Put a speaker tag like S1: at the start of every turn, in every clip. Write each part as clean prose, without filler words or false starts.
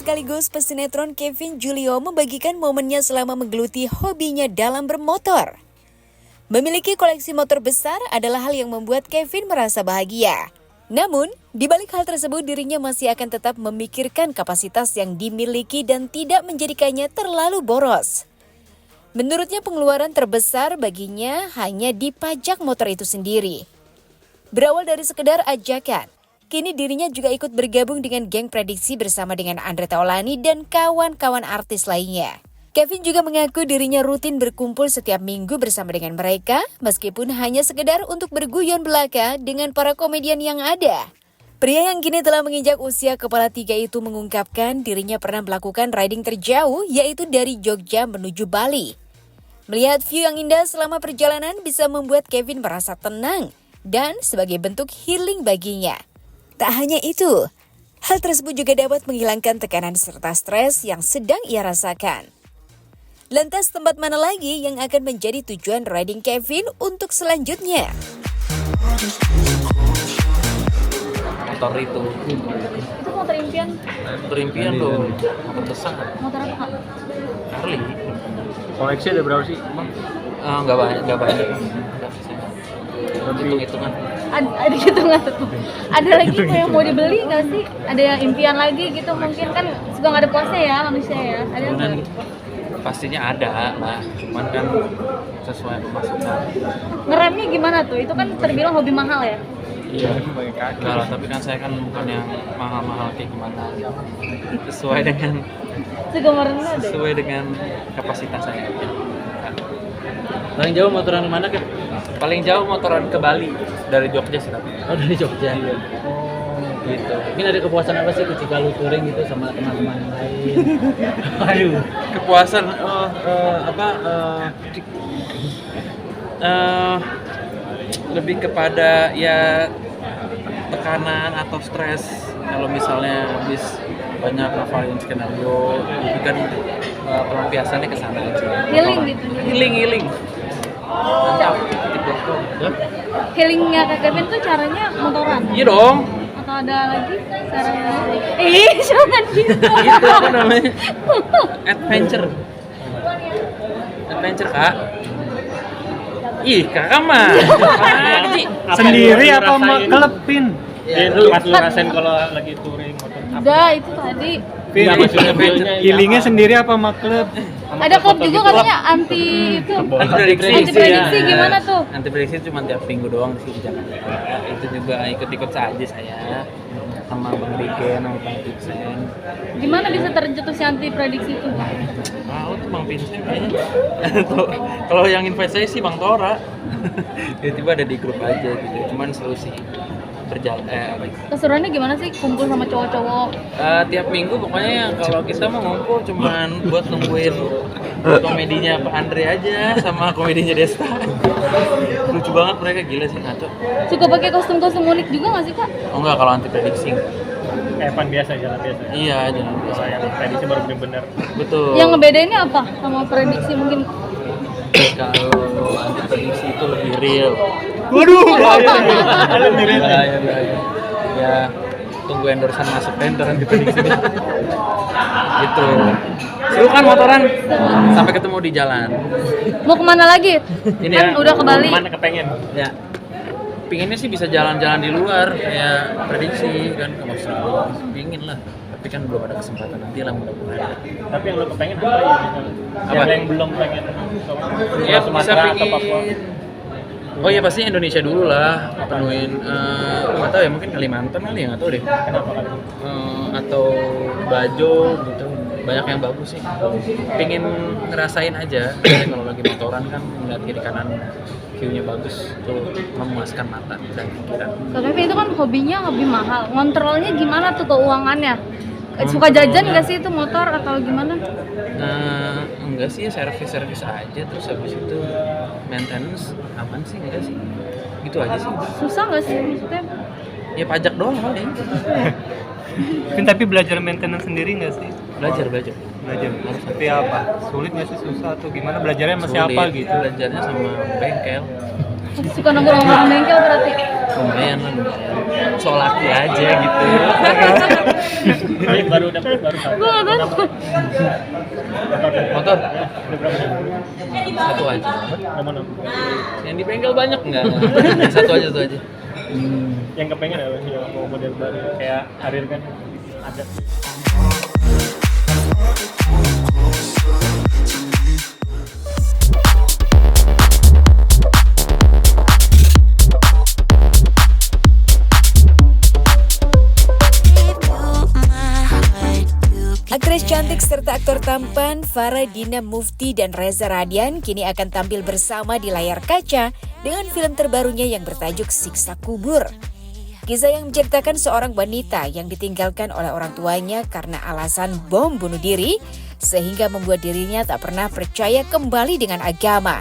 S1: sekaligus pesinetron Kevin Julio membagikan momennya selama menggeluti hobinya dalam bermotor. Memiliki koleksi motor besar adalah hal yang membuat Kevin merasa bahagia. Namun, di balik hal tersebut dirinya masih akan tetap memikirkan kapasitas yang dimiliki dan tidak menjadikannya terlalu boros. Menurutnya pengeluaran terbesar baginya hanya di pajak motor itu sendiri. Berawal dari sekedar ajakan, kini dirinya juga ikut bergabung dengan geng prediksi bersama dengan Andre Taulani dan kawan-kawan artis lainnya. Kevin juga mengaku dirinya rutin berkumpul setiap minggu bersama dengan mereka, meskipun hanya sekedar untuk berguyon belaka dengan para komedian yang ada. Pria yang kini telah menginjak usia kepala 3 itu mengungkapkan dirinya pernah melakukan riding terjauh, yaitu dari Jogja menuju Bali. Melihat view yang indah selama perjalanan bisa membuat Kevin merasa tenang dan sebagai bentuk healing baginya. Tak hanya itu, hal tersebut juga dapat menghilangkan tekanan serta stres yang sedang ia rasakan. Lantas tempat mana lagi yang akan menjadi tujuan riding Kevin untuk selanjutnya?
S2: Motor itu.
S3: Itu motor impian.
S2: Motor impian loh. Motor besar.
S3: Motor apa, Kak?
S2: Harley.
S4: Koleksi ada berapa sih, Bang?
S2: Nggak banyak. Hitung-hitungan.
S3: Ada gitu nggak tuh? Ada lagi yang mau dibeli nggak sih? Ada yang impian lagi gitu, mungkin kan suka nggak ada puasnya ya manusia ya. Ada
S2: Kemudian
S3: nggak?
S2: pastinya ada lah, cuman kan sesuai pemasukan.
S3: Ngeremnya gimana tuh? Itu kan terbilang hobi mahal ya?
S2: Iya. Enggak lah, tapi kan saya kan bukan yang mahal-mahal kayak gimana. Sesuai dengan kapasitas saya.
S4: Paling jauh motoran kemana, Kak?
S2: Paling jauh motoran ke Bali dari Jogja sih tapi.
S4: Oh, dari Jogja. Oh, gitu. Mungkin ada kepuasan apa sih ketika lu touring gitu sama teman-teman yang lain? Aduh.
S2: Kepuasan lebih kepada ya tekanan atau stres kalau misalnya habis banyak hafalin skenario itu kan pelampiasannya ke sana aja.
S3: Healing gitu.
S2: Healing. Mantap. Ya?
S3: Healingnya Kak Kevin tuh caranya motoran?
S2: Iya dong.
S3: Atau ada lagi caranya? Jangan gitu.
S2: Itu apa namanya? Adventure, Kak. Ih, kakak mah.
S4: Sendiri apa kelepin? Ya, lu pas lu rasain kalau lagi touring motor.
S3: Enggak, itu tadi.
S4: Iya, maksudnya healingnya sendiri apa sama klub?
S3: Ada klub juga katanya anti itu. Anti prediksi gimana tuh?
S2: Anti prediksi cuma tiap minggu doang sih di Jakarta. Itu juga ikut-ikut saja saya sama Bang Riken, sama Bang Vincent.
S3: Gimana bisa tercetus si anti prediksi itu?
S2: Tuh Bang Vincent kayaknya. Kalau yang invite saya sih Bang Tora. Tiba-tiba ada di grup aja gitu. Cuman seru sih.
S3: Keseruannya gimana sih kumpul sama cowok-cowok?
S2: Tiap minggu pokoknya kalau kita mau ngumpul cuman buat nungguin komedinya Pak Andre aja sama komedinya Desta. Lucu banget mereka, gila sih, ngaco.
S3: Suka pakai kostum-kostum unik juga nggak sih, Kak?
S2: Oh enggak, kalau anti prediksi.
S4: Jalan biasa.
S2: Iya, jalan biasa.
S4: Yang prediksi baru bener-bener.
S2: Betul.
S3: Yang ngebedainnya apa sama prediksi mungkin?
S2: Kalau anti prediksi itu lebih real.
S4: Waduh.
S2: Ya, tunggu endorsean masuk tender anti prediksi. Gitu. Seru kan motoran? Sampai ketemu di jalan.
S3: Mau kemana lagi?
S2: Ini
S3: Kan udah ke Bali.
S4: Mana kepengen?
S2: Ya. Pinginnya sih bisa jalan-jalan di luar kayak prediksi kan, maksudnya pingin lah. Tapi kan belum ada kesempatan, nanti lah mudah-mudahan.
S4: Tapi yang lu kepengen apa ya?
S2: Apa?
S4: Yang belum pengen?
S2: Ya bisa
S4: Sumatera atau Papua?
S2: pingin. Oh ya pasti Indonesia dulu lah, penuhin. Nggak tahu ya, mungkin Kalimantan kali ya, nggak tahu deh.
S4: Kenapa kali?
S2: Atau Bajo gitu, banyak yang bagus sih. Pingin ngerasain aja. Kalau lagi motoran kan ngeliat kiri kanan view-nya bagus, tuh memuaskan mata dan pikiran.
S3: Kak Kevin itu kan hobinya hobi mahal. Ngontrolnya gimana tuh keuangannya? Suka jajan nggak sih itu motor atau gimana?
S2: Enggak sih, servis aja, terus habis itu maintenance aman sih, enggak sih, gitu aja sih.
S3: Susah nggak sih maksudnya?
S2: Ya pajak doang kali.
S4: Tapi belajar maintenance sendiri nggak sih?
S2: Belajar.
S4: Seperti apa? Sulit nggak sih, susah atau gimana? Belajarnya sama
S2: Sulit.
S4: siapa gitu?
S2: Belajarnya sama bengkel.
S3: Suka nongkrong bengkel berarti.
S2: lumayan lah, lumayan. Soal laki aja gitu.
S4: Tapi baru dapat tahu.
S3: Gue nggak tahu.
S2: Motor
S4: Udah berapa jam?
S2: satu aja.
S4: Yang mana?
S2: Yang di bengkel banyak nggak? Satu aja, satu aja.
S4: Yang kepengen apa? Yang mau model baru kayak Arir kan ada.
S1: Aktris cantik serta aktor tampan Farah Dina Mufti dan Reza Radian kini akan tampil bersama di layar kaca dengan film terbarunya yang bertajuk Siksa Kubur. Kisah yang menceritakan seorang wanita yang ditinggalkan oleh orang tuanya karena alasan bom bunuh diri, sehingga membuat dirinya tak pernah percaya kembali dengan agama.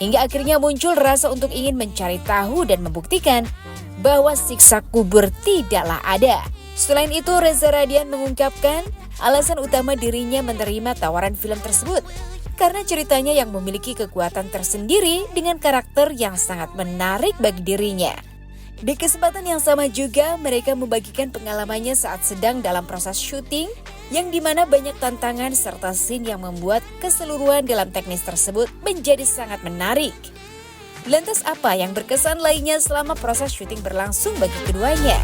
S1: Hingga akhirnya muncul rasa untuk ingin mencari tahu dan membuktikan bahwa siksa kubur tidaklah ada. Selain itu, Reza Radian mengungkapkan alasan utama dirinya menerima tawaran film tersebut karena ceritanya yang memiliki kekuatan tersendiri dengan karakter yang sangat menarik bagi dirinya. Di kesempatan yang sama juga, mereka membagikan pengalamannya saat sedang dalam proses syuting yang dimana banyak tantangan serta scene yang membuat keseluruhan dalam teknis tersebut menjadi sangat menarik. Lantas apa yang berkesan lainnya selama proses syuting berlangsung bagi keduanya?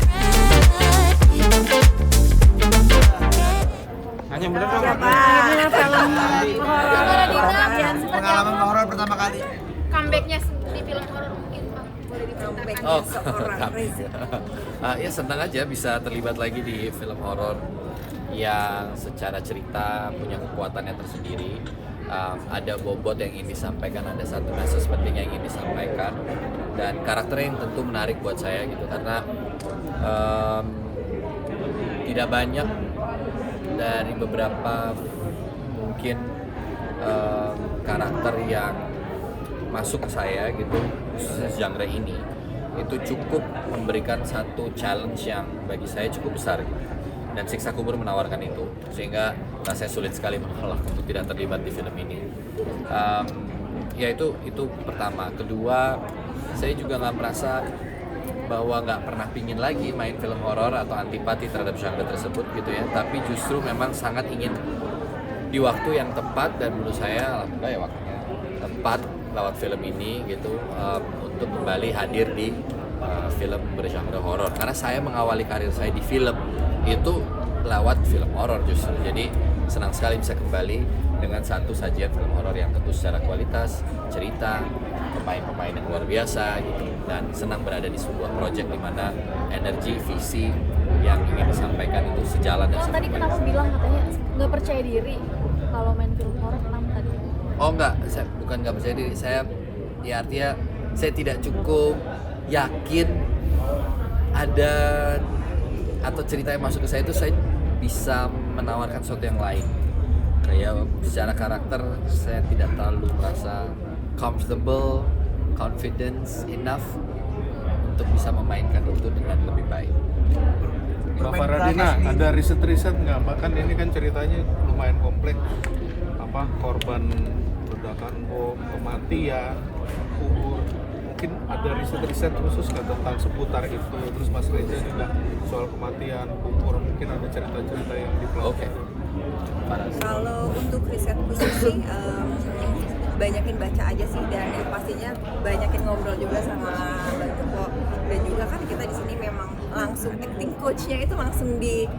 S5: Hanya bener dong.
S3: Ini film
S5: Pengalaman horor pertama kali.
S3: comebacknya di film horor mungkin Pak. Boleh diceritakan.
S6: Oh, ya senang aja bisa terlibat lagi di film horor yang secara cerita punya kekuatannya tersendiri. Ada bobot yang ingin disampaikan, ada satu message penting yang ingin disampaikan, dan karakternya yang tentu menarik buat saya gitu karena tidak banyak dari beberapa mungkin karakter yang masuk ke saya gitu, khususnya genre ini, itu cukup memberikan satu challenge yang bagi saya cukup besar gitu. Dan Siksa Kubur menawarkan itu, sehingga rasanya sulit sekali menolak untuk tidak terlibat di film ini. Ya itu pertama. Kedua, saya juga nggak merasa bahwa nggak pernah pingin lagi main film horor atau antipati terhadap genre tersebut gitu ya, tapi justru memang sangat ingin di waktu yang tepat, dan menurut saya alhamdulillah ya waktunya tepat lewat film ini gitu, untuk kembali hadir di film bergenre horor, karena saya mengawali karir saya di film itu lewat film horor justru. Jadi senang sekali bisa kembali dengan satu sajian film horor yang tentu secara kualitas, cerita, pemain-pemain yang luar biasa gitu, dan senang berada di sebuah proyek di mana energi, visi yang ingin disampaikan itu sejalan dan
S3: Tadi kenapa bilang katanya nggak percaya diri kalau main film horor, kenapa tadi?
S6: Oh enggak, saya bukan nggak percaya diri, saya ya artinya saya tidak cukup yakin ada atau cerita yang masuk ke saya itu saya bisa menawarkan sesuatu yang lain. Kayak secara karakter saya tidak terlalu merasa comfortable, confidence enough untuk bisa memainkan itu dengan lebih baik.
S7: Mbak Faradina, ada riset-riset nggak? Bahkan ini kan ceritanya lumayan kompleks. Korban ledakan bom, kematian, kubur. Mungkin ada riset-riset khusus nggak tentang seputar itu? Terus Mas Reza juga soal kematian, kubur, mungkin ada cerita-cerita yang dipelajari.
S8: Kalau untuk riset khusus sih, banyakin baca aja sih, dan yang pastinya banyakin ngobrol juga sama Bang Joko, dan juga kan kita di sini memang langsung acting coachnya itu langsung di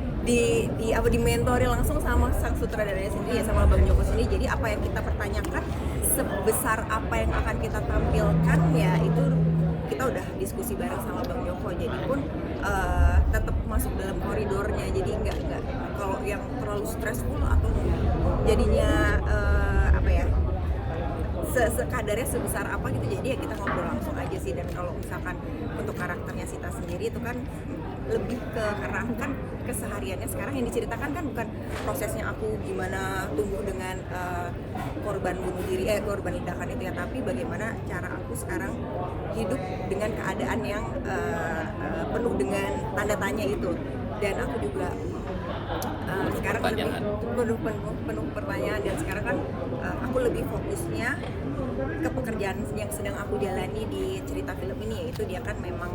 S8: mentori langsung sama sang sutradaranya sendiri ya, sama Bang Joko sendiri. Jadi apa yang kita pertanyakan, sebesar apa yang akan kita tampilkan ya itu kita udah diskusi bareng sama Bang Joko. Jadi pun tetap masuk dalam koridornya. Jadi nggak kalau yang terlalu stressful atau jadinya sekadarnya sebesar apa gitu, jadi ya kita ngobrol langsung aja sih. Dan kalau misalkan untuk karakternya Sita sendiri itu kan lebih ke, karena kan kesehariannya sekarang yang diceritakan kan bukan prosesnya aku gimana tumbuh dengan korban bunuh diri, korban ledakan itu ya, tapi bagaimana cara aku sekarang hidup dengan keadaan yang penuh dengan tanda tanya itu. Dan aku juga sekarang lebih penuh pertanyaan, dan sekarang kan aku lebih fokusnya ke pekerjaan pekerjaan yang sedang aku jalani di cerita film ini, yaitu dia kan memang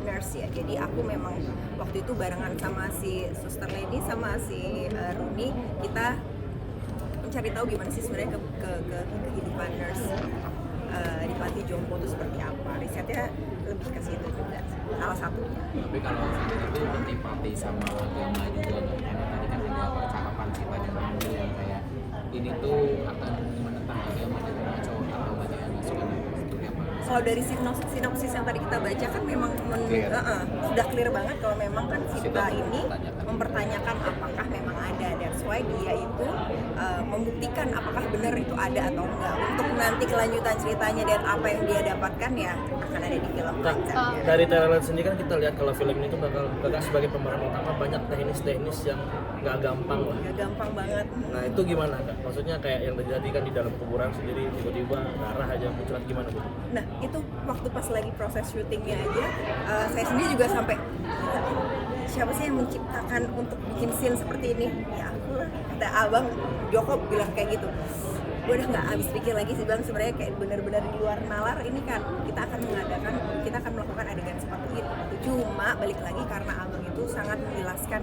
S8: nurse ya. Jadi aku memang waktu itu barengan sama si Suster Lady sama si Runi, kita mencari tahu gimana sih sebenarnya ke kehidupan nurse di panti jompo itu seperti apa. Risetnya lebih ke situ juga, salah satunya.
S2: Tapi kalau itu antipati sama agama juga nggak? Karena tadi kan ada percakapan sih banyak orang yang kayak ini tuh akan menentang agama dan ngaco atau banyak yang masuk seperti apa?
S8: Kalau dari sinopsis yang tadi kita baca kan memang sudah clear banget kalau memang kan Sita ini mempertanyakan apakah memang ada, that's why dia itu membuktikan apakah benar itu ada atau enggak. Untuk nanti kelanjutan ceritanya dan apa yang dia dapatkan ya akan ada di film Panca.
S4: Dari trailer sendiri kan kita lihat kalau film ini tuh bakal sebagai pemeran utama banyak teknis-teknis yang nggak gampang lah.
S8: Nggak gampang banget.
S4: Nah itu gimana Kak? Maksudnya kayak yang terjadi kan di dalam kuburan sendiri tiba-tiba darah aja muncul gimana gitu?
S8: Nah itu waktu pas lagi proses syutingnya aja, saya sendiri juga sampai siapa sih yang menciptakan untuk bikin scene seperti ini? Ya aku lah. Kata Abang Joko bilang kayak gitu. Gue udah nggak habis pikir lagi sih Bang, sebenarnya kayak benar-benar di luar nalar ini kan kita akan melakukan adegan seperti itu. Cuma balik lagi karena Abang itu sangat menjelaskan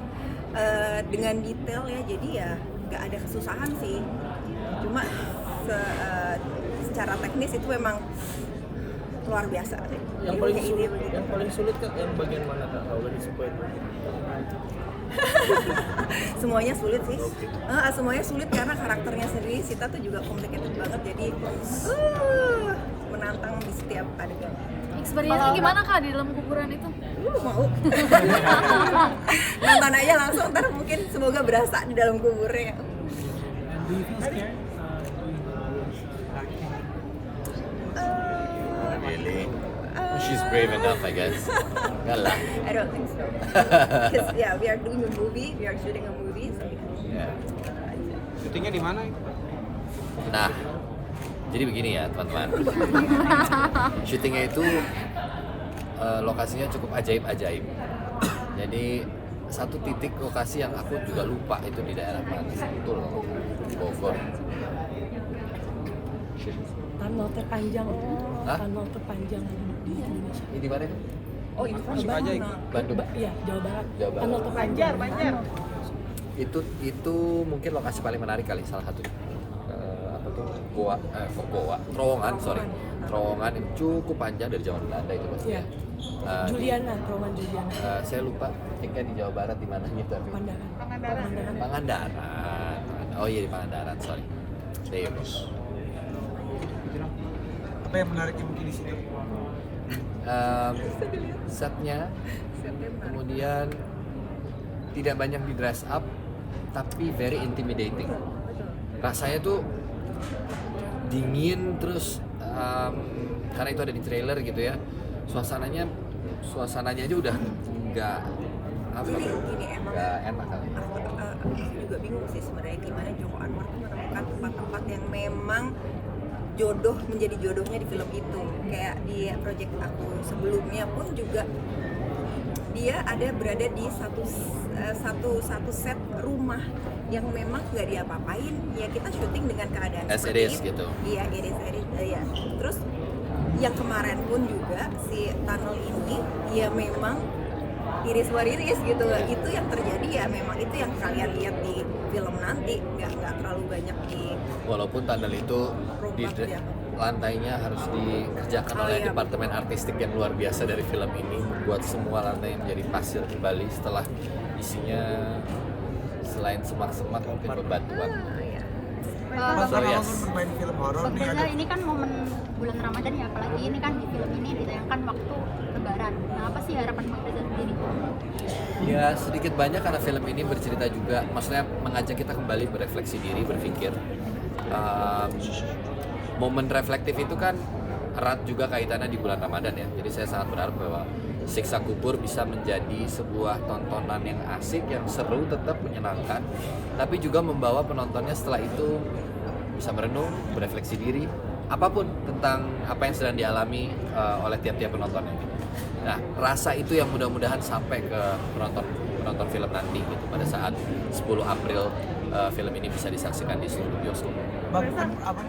S8: dengan detail ya, jadi ya nggak ada kesusahan sih. Cuma secara teknis itu memang luar biasa.
S4: Yang paling sulit kan yang bagian mana Kak? Kalau di spoil.
S8: Semuanya sulit sih. Semuanya sulit karena karakternya sendiri Sita tuh juga complicated banget, jadi menantang di setiap adegan.
S3: Experience-nya gimana Kak di dalam kuburan itu?
S8: Mau nonton aja langsung, ntar mungkin semoga berasa di dalam kuburnya.
S6: Really? She's brave enough, I guess. Enggak lah.
S8: I don't think so. Because yeah, we are doing a movie, we are shooting a movie, so
S6: Ya.
S5: Syutingnya di mana?
S6: Nah, jadi begini ya teman-teman. Syutingnya itu lokasinya cukup ajaib-ajaib. Jadi satu titik lokasi yang aku juga lupa itu di daerah mana, Sentul, Bogor.
S9: Tunnel terpanjang.
S6: Hah?
S9: Tunnel terpanjang di Indonesia.
S6: Ini di mana itu?
S8: oh itu
S5: Masuk aja ikut.
S6: Bandung.
S9: Iya, Jawa Barat.
S6: Jawa Barat.
S9: Tunnel terpanjang.
S6: Itu mungkin lokasi paling menarik kali, salah satu. Apa tuh? Terowongan yang cukup panjang dari zaman Belanda itu pasti.
S9: Iya. Terowongan Juliana.
S6: Saya lupa ketika di Jawa Barat di mana gitu tapi. Pangandaran. Oh iya di Pangandaran, sorry. There you go.
S5: Apa yang menariknya mungkin di situ?
S6: Setnya, kemudian tidak banyak di dress up, tapi very intimidating. Rasanya tuh dingin terus karena itu ada di trailer gitu ya. Suasananya aja udah nggak enak kali.
S8: Aku juga bingung sih sebenarnya gimana Joko Anwar tuh menemukan tempat-tempat yang memang menjadi jodohnya di film itu. Kayak di project aku sebelumnya pun juga dia berada di satu set rumah yang memang nggak diapa-apain, ya kita syuting dengan keadaan
S6: As
S8: seperti
S6: it is
S8: itu.
S6: gitu.
S8: Iya, ya. Terus yang kemarin pun juga si tunnel ini ya memang iris wariris gitu. Itu yang terjadi ya memang itu yang kalian lihat di film nanti, nggak terlalu banyak di
S6: Walaupun tunnel itu di lantainya harus dikerjakan oleh departemen artistik yang luar biasa dari film ini, membuat semua lantai menjadi pasir kembali setelah isinya selain semak-semak mungkin bebatuan.
S5: Mas
S6: So, yes.
S5: walaupun bermain film horor nih
S10: Bang
S5: ada
S10: Faisal, ini kan momen bulan Ramadan ya, apalagi ini kan di film ini ditayangkan waktu Lebaran. Nah, apa sih harapan Bang Faisal sendiri?
S6: Ya sedikit banyak karena film ini bercerita juga, maksudnya mengajak kita kembali berefleksi diri, berpikir. Momen reflektif itu kan erat juga kaitannya di bulan Ramadan ya. Jadi saya sangat berharap bahwa Siksa Kubur bisa menjadi sebuah tontonan yang asik, yang seru, tetap menyenangkan, tapi juga membawa penontonnya setelah itu bisa merenung, berefleksi diri, apapun tentang apa yang sedang dialami oleh tiap-tiap penontonnya. Nah, rasa itu yang mudah-mudahan sampai ke penonton film nanti gitu pada saat 10 April film ini bisa disaksikan di seluruh bioskop.
S5: Bang, apa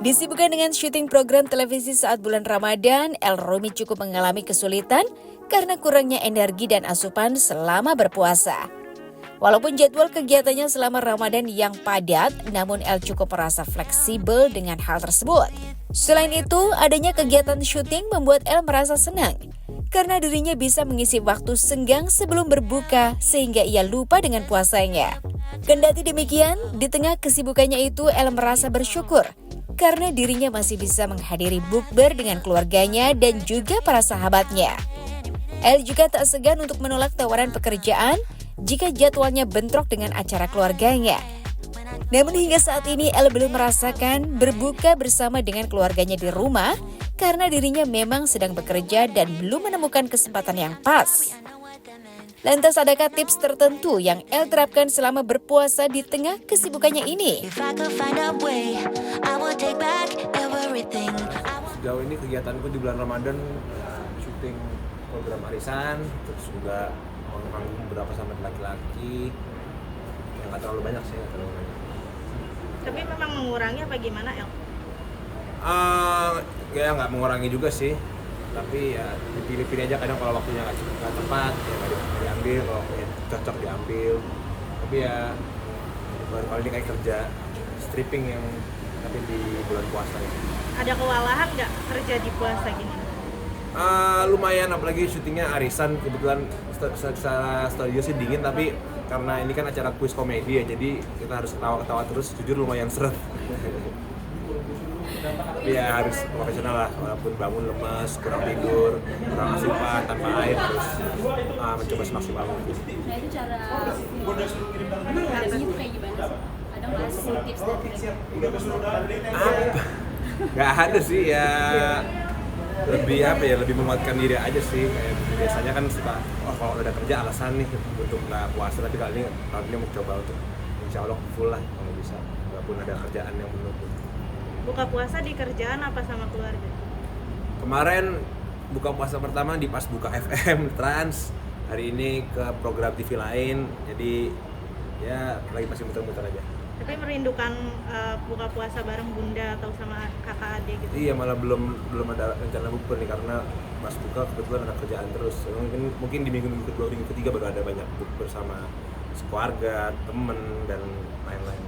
S1: Disibukkan dengan syuting program televisi saat bulan Ramadan, El Romi cukup mengalami kesulitan karena kurangnya energi dan asupan selama berpuasa. Walaupun jadwal kegiatannya selama Ramadan yang padat, namun El cukup merasa fleksibel dengan hal tersebut. Selain itu, adanya kegiatan syuting membuat El merasa senang karena dirinya bisa mengisi waktu senggang sebelum berbuka sehingga ia lupa dengan puasanya. Kendati demikian, di tengah kesibukannya itu El merasa bersyukur karena dirinya masih bisa menghadiri bukber dengan keluarganya dan juga para sahabatnya. El juga tak segan untuk menolak tawaran pekerjaan jika jadwalnya bentrok dengan acara keluarganya. Namun hingga saat ini El belum merasakan berbuka bersama dengan keluarganya di rumah karena dirinya memang sedang bekerja dan belum menemukan kesempatan yang pas. Lantas adakah tips tertentu yang El terapkan selama berpuasa di tengah kesibukannya ini?
S11: Sejauh ini kegiatanku di bulan Ramadan syuting program arisan, terus juga manggung beberapa sama laki-laki. Yang nggak terlalu banyak sih, nggak terlalu banyak.
S3: Tapi memang mengurangi apa gimana, El?
S11: Ya nggak mengurangi juga sih, tapi ya dipilih-pilih aja, kadang kalau waktunya nggak tepat ya nggak diambil, kalau waktunya cocok diambil. Tapi ya baru kali ini kayak kerja stripping yang tapi di bulan puasa ya.
S3: Ada kewalahan nggak kerja di puasa gini?
S11: Lumayan, apalagi syutingnya arisan, kebetulan secara studio sih dingin, tapi karena ini kan acara kuis komedi ya, jadi kita harus ketawa-ketawa terus, jujur lumayan seret. Tapi ya harus profesional lah, walaupun bangun lemas, kurang tidur, kurang asupan, tanpa air, terus mencoba semaksimal mungkin.
S3: Nah itu cara mengatasinya tuh kayak gimana sih? Ada nggak sih tips dan trik?
S11: Apa? Gak ada sih ya, lebih menguatkan diri aja sih. Kayak biasanya kan suka, kalau udah kerja alasan nih untuk nggak puasa, tapi kali ini mencoba untuk insya Allah full lah kalau bisa, walaupun ada kerjaan yang menuntut.
S3: Buka puasa di kerjaan apa sama keluarga?
S11: Kemarin buka puasa pertama di pas buka FM Trans, hari ini ke program TV lain, jadi ya lagi masih muter-muter aja.
S3: Tapi merindukan buka puasa bareng bunda atau sama kakak adik gitu?
S11: Iya, malah belum ada rencana bukber nih, karena pas buka kebetulan ada kerjaan terus. Mungkin di minggu kedua, minggu ketiga baru ada banyak bukber sama keluarga, temen, dan lain-lain.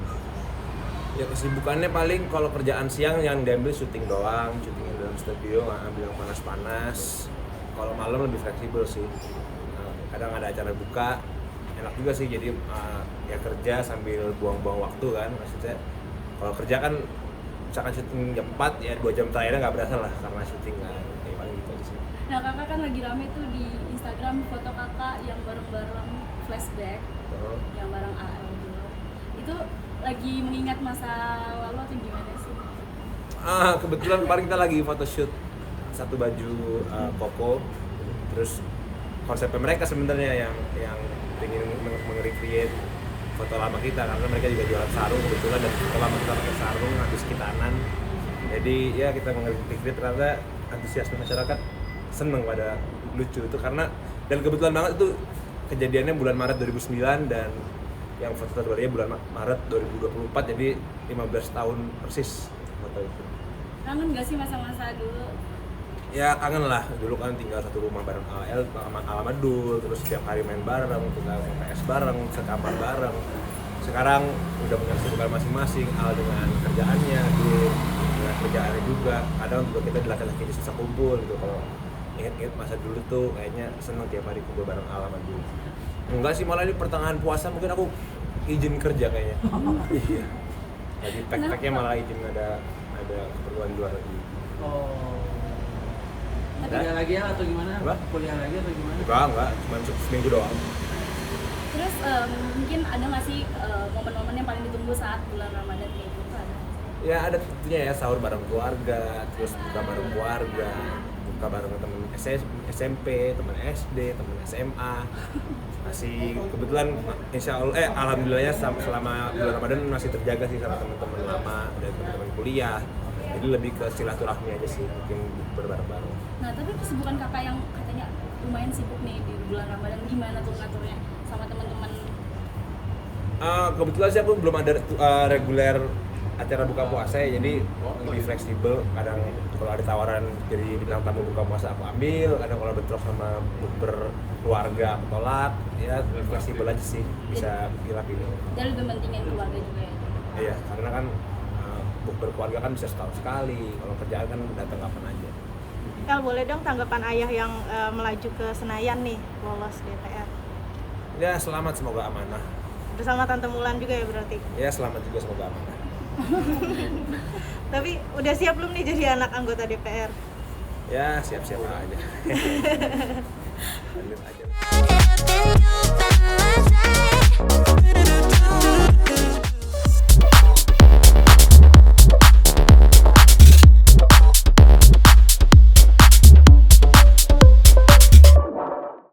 S11: Ya kesibukannya paling kalau kerjaan siang yang diambil syuting doang, syuting dalam studio, nggak ambil yang panas-panas. Kalau malam lebih fleksibel sih. Kadang ada acara buka, enak juga sih, jadi ya kerja sambil buang-buang waktu kan. Maksudnya kalau kerja kan misalkan syuting jam 4 ya 2 jam terakhirnya nggak berasa lah karena syuting kan. Ya paling gitu aja sih.
S3: Nah kakak kan lagi rame tuh di Instagram foto kakak yang bareng-bareng flashback, yang bareng AL gitu. Itu lagi mengingat masa lalu atau gimana sih?
S11: Kebetulan kemarin kita lagi photoshoot satu baju koko, terus konsepnya mereka sebenarnya yang ingin meng-recreate foto lama kita, karena mereka juga jualan sarung kebetulan, dan foto lama kita pakai sarung habis kitanan. Jadi ya kita meng-recreate, ternyata antusiasme masyarakat seneng pada lucu itu, karena dan kebetulan banget itu kejadiannya bulan Maret 2009 dan yang foto terbarunya bulan Maret 2024, jadi 15 tahun persis foto itu.
S3: Kangen gak sih masa-masa dulu?
S11: Ya kangen lah, dulu kan tinggal satu rumah bareng AL, Alamadul, terus setiap hari main bareng, tinggal PS bareng, sekamar bareng. Sekarang udah punya kesibukan masing-masing, Al dengan kerjaannya, dengan kerjaannya juga. Kadang juga kita laki-laki susah kumpul gitu, kalau ingat-ingat masa dulu tuh kayaknya seneng tiap hari kumpul bareng Alamadul. Enggak sih, malah ini pertengahan puasa mungkin aku izin kerja kayaknya. Iya. Lagi tek-teknya malah izin ada keperluan luar lagi.
S4: Kuliah lagi ya atau gimana?
S11: Apa?
S4: Kuliah lagi atau gimana?
S11: Enggak, cuma seminggu doang.
S3: Terus mungkin ada nggak sih momen-momen yang paling ditunggu saat bulan Ramadan kayak gitu?
S11: Ya ada tentunya ya, sahur bareng keluarga, terus buka bareng keluarga, buka bareng temen SMP, temen SD, temen SMA. masih kebetulan insya Allah alhamdulillahnya selama bulan Ramadan masih terjaga sih sama teman-teman lama dan teman-teman kuliah. Jadi lebih ke silaturahmi aja sih, mungkin bareng-bareng.
S3: Nah, tapi kesibukan kakak yang katanya lumayan sibuk nih di bulan Ramadan, gimana tuh ngaturnya sama teman-teman?
S11: Kebetulan sih aku belum ada reguler acara buka puasa ya, jadi lebih fleksibel. Kadang kalau ada tawaran jadi bintang tamu buka puasa aku ambil, kadang kalau bentrok sama berkeluarga aku tolak, ya fleksibel aja sih, bisa pilih-pilih.
S3: Dan lebih pentingin keluarga juga ya?
S11: Iya, karena kan berkeluarga kan bisa setahun sekali, kalau kerjaan kan datang kapan aja.
S12: El, boleh dong tanggapan ayah yang melaju ke Senayan nih, lolos DPR?
S11: Ya selamat, semoga amanah.
S12: Bersama Tante Mulan juga ya berarti?
S11: Ya selamat juga, semoga amanah.
S12: Tapi udah siap belum nih jadi anak anggota DPR?
S11: Ya siap-siap aja. Lanjut aja.